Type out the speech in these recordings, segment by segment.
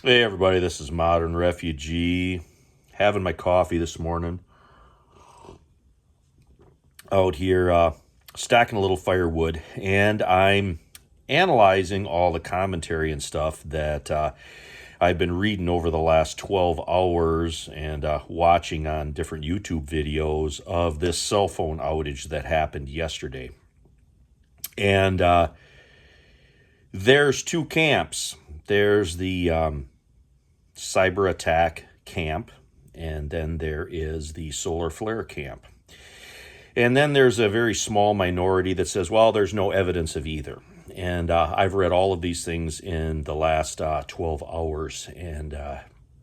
Hey everybody, this is Modern Refugee. Having my coffee this morning. Out here stacking a little firewood, and I'm analyzing all the commentary and stuff that I've been reading over the last 12 hours and watching on different YouTube videos of this cell phone outage that happened yesterday. And there's two camps. There's the cyber attack camp, and then there is the solar flare camp. And then there's a very small minority that says, well, there's no evidence of either. And I've read all of these things in the last 12 hours, and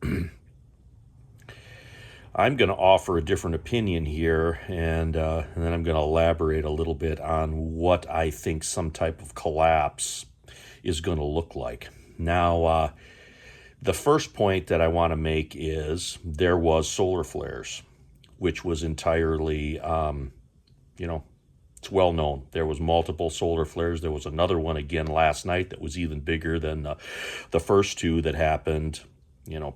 I'm going to offer a different opinion here, and then I'm going to elaborate a little bit on what I think some type of collapse is going to look like. Now, the first point that I want to make is there was solar flares, which was entirely, it's well known. There was multiple solar flares. There was another one again last night that was even bigger than the first two that happened,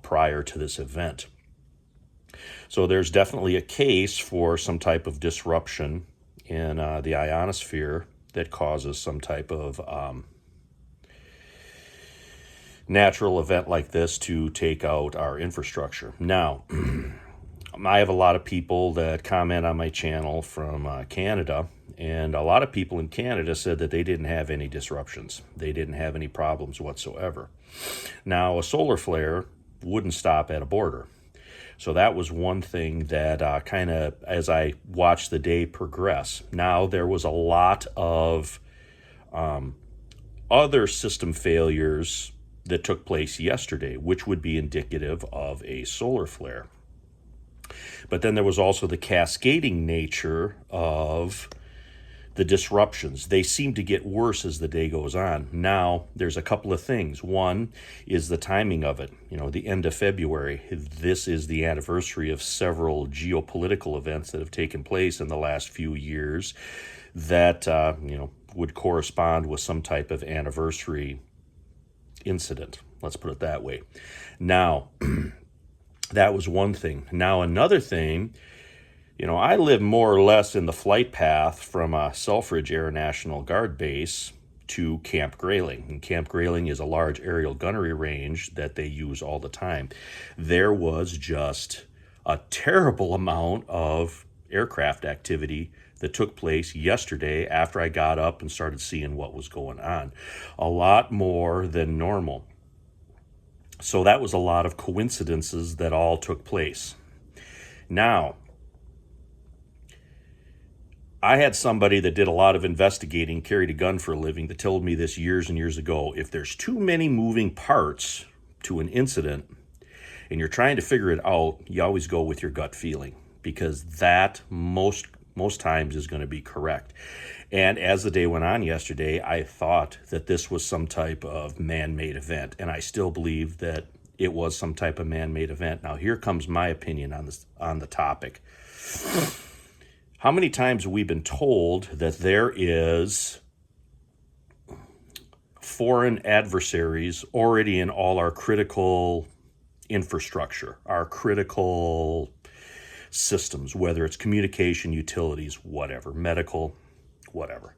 prior to this event. So there's definitely a case for some type of disruption in the ionosphere that causes some type of natural event like this to take out our infrastructure. Now, I have a lot of people that comment on my channel from Canada, and a lot of people in Canada said that they didn't have any disruptions. They didn't have any problems whatsoever. Now, a solar flare wouldn't stop at a border. So that was one thing that kind of, as I watched the day progress, now there was a lot of other system failures that took place yesterday, which would be indicative of a solar flare. But then there was also the cascading nature of the disruptions. They seem to get worse as the day goes on. Now, there's a couple of things. One is the timing of it. The end of February. This is the anniversary of several geopolitical events that have taken place in the last few years that, would correspond with some type of anniversary incident. Let's put it that way. Now, that was one thing. Now, another thing, I live more or less in the flight path from Selfridge Air National Guard Base to Camp Grayling. And Camp Grayling is a large aerial gunnery range that they use all the time. There was just a terrible amount of aircraft activity that took place yesterday after I got up and started seeing what was going on. A lot more than normal. So that was a lot of coincidences that all took place. Now, I had somebody that did a lot of investigating, carried a gun for a living, that told me this years and years ago. If there's too many moving parts to an incident and you're trying to figure it out, you always go with your gut feeling, because that most times is going to be correct. And as the day went on yesterday, I thought that this was some type of man-made event, and I still believe that it was some type of man-made event. Now, here comes my opinion on the topic. How many times have we been told that there is foreign adversaries already in all our critical infrastructure, our critical systems, whether it's communication, utilities, whatever, medical, whatever?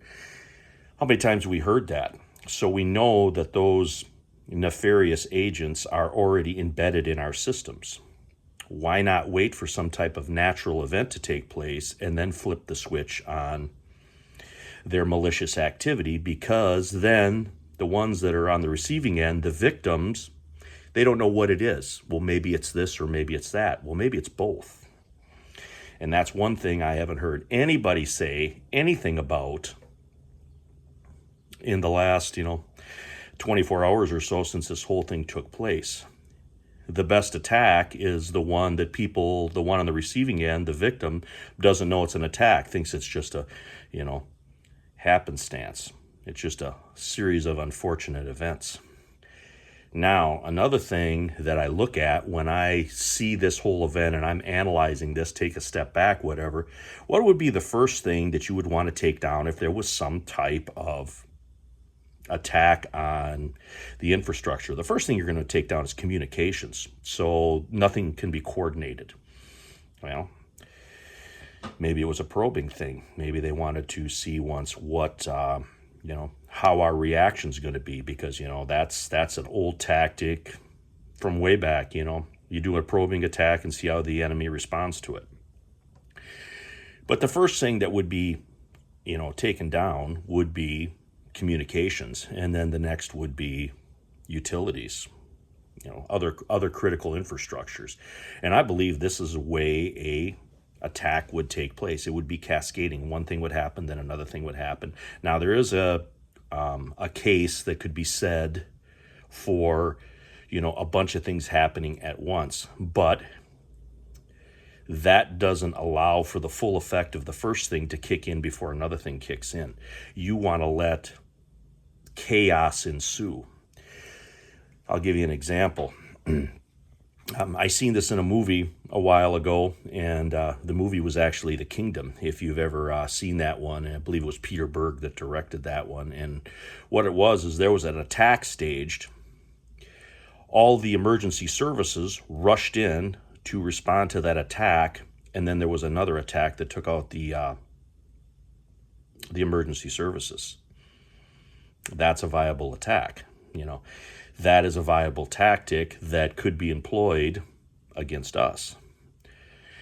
How many times have we heard that? So we know that those nefarious agents are already embedded in our systems. Why not wait for some type of natural event to take place and then flip the switch on their malicious activity? Because then the ones that are on the receiving end, the victims, they don't know what it is. Well, maybe it's this or maybe it's that. Well, maybe it's both. And that's one thing I haven't heard anybody say anything about in the last, 24 hours or so since this whole thing took place. The best attack is the one on the receiving end, the victim, doesn't know it's an attack, thinks it's just a, happenstance. It's just a series of unfortunate events. Now, another thing that I look at when I see this whole event and I'm analyzing this, take a step back, whatever, what would be the first thing that you would want to take down if there was some type of attack on the infrastructure, the first thing you're going to take down is communications. So nothing can be coordinated. Well, maybe it was a probing thing. Maybe they wanted to see once what, how our reaction's going to be, because, that's an old tactic from way back. You do a probing attack and see how the enemy responds to it. But the first thing that would be, taken down would be communications, and then the next would be utilities, other critical infrastructures. And I believe this is a way a attack would take place. It would be cascading. One thing would happen, then another thing would happen. Now there is a case that could be said for a bunch of things happening at once, but that doesn't allow for the full effect of the first thing to kick in before another thing kicks in. You want to let chaos ensue. I'll give you an example. I seen this in a movie a while ago, and the movie was actually The Kingdom, if you've ever seen that one. And I believe it was Peter Berg that directed that one. And what it was is there was an attack staged. All the emergency services rushed in to respond to that attack, and then there was another attack that took out the emergency services. That's a viable attack. That is a viable tactic that could be employed against us.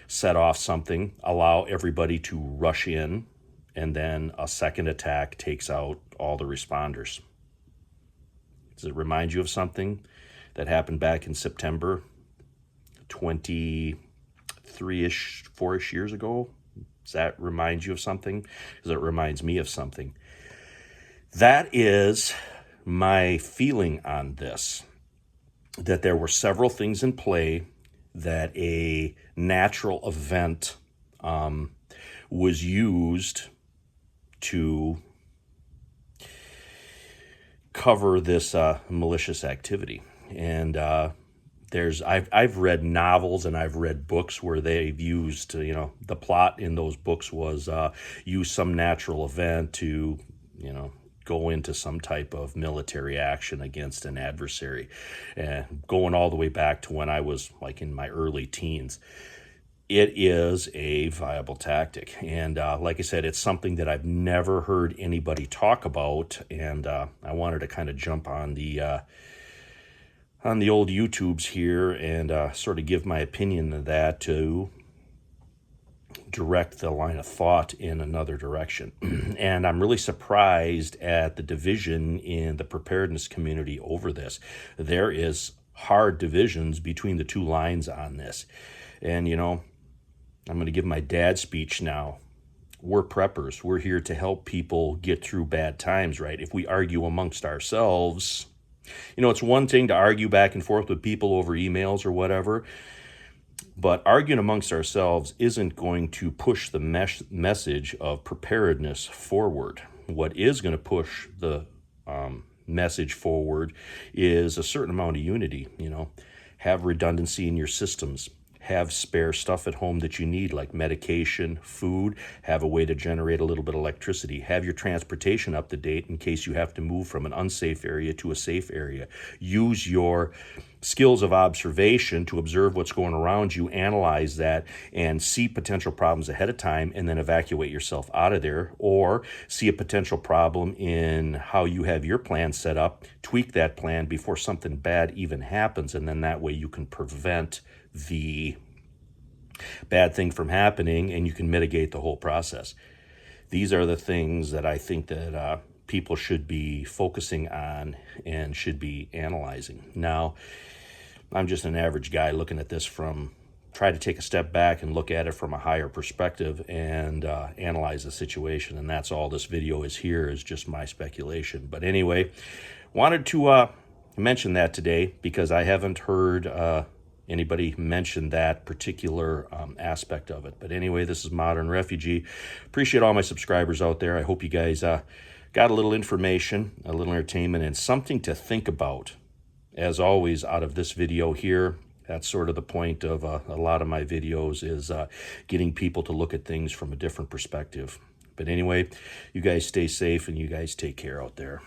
Set off something, allow everybody to rush in, and then a second attack takes out all the responders. Does it remind you of something that happened back in September 23-ish, 4-ish years ago? Does that remind you of something? Because it reminds me of something. That is my feeling on this, that there were several things in play, that a natural event was used to cover this malicious activity. And I've read novels and I've read books where they've used, the plot in those books was use some natural event to, go into some type of military action against an adversary. Going all the way back to when I was like in my early teens. It is a viable tactic. And like I said, it's something that I've never heard anybody talk about. And I wanted to kind of jump on the old YouTubes here and sort of give my opinion of that, to direct the line of thought in another direction. And I'm really surprised at the division in the preparedness community over this. There is hard divisions between the two lines on this. And, I'm going to give my dad speech now. We're preppers. We're here to help people get through bad times, right? If we argue amongst ourselves, it's one thing to argue back and forth with people over emails or whatever, but arguing amongst ourselves isn't going to push the message of preparedness forward. What is going to push the message forward is a certain amount of unity. Have redundancy in your systems. Have spare stuff at home that you need, like medication, food. Have a way to generate a little bit of electricity. Have your transportation up to date in case you have to move from an unsafe area to a safe area. Use your skills of observation to observe what's going around you, analyze that, and see potential problems ahead of time, and then evacuate yourself out of there. Or see a potential problem in how you have your plan set up, tweak that plan before something bad even happens, and then that way you can prevent the bad thing from happening, and you can mitigate the whole process. These are the things that I think that people should be focusing on and should be analyzing. Now, I'm just an average guy looking at this try to take a step back and look at it from a higher perspective and analyze the situation. And that's all this video is here, is just my speculation. But anyway, wanted to mention that today because I haven't heard anybody mention that particular aspect of it. But anyway, this is Modern Refugee. Appreciate all my subscribers out there. I hope you guys got a little information, a little entertainment, and something to think about. As always, out of this video here, that's sort of the point of a lot of my videos, is getting people to look at things from a different perspective. But anyway, you guys stay safe and you guys take care out there.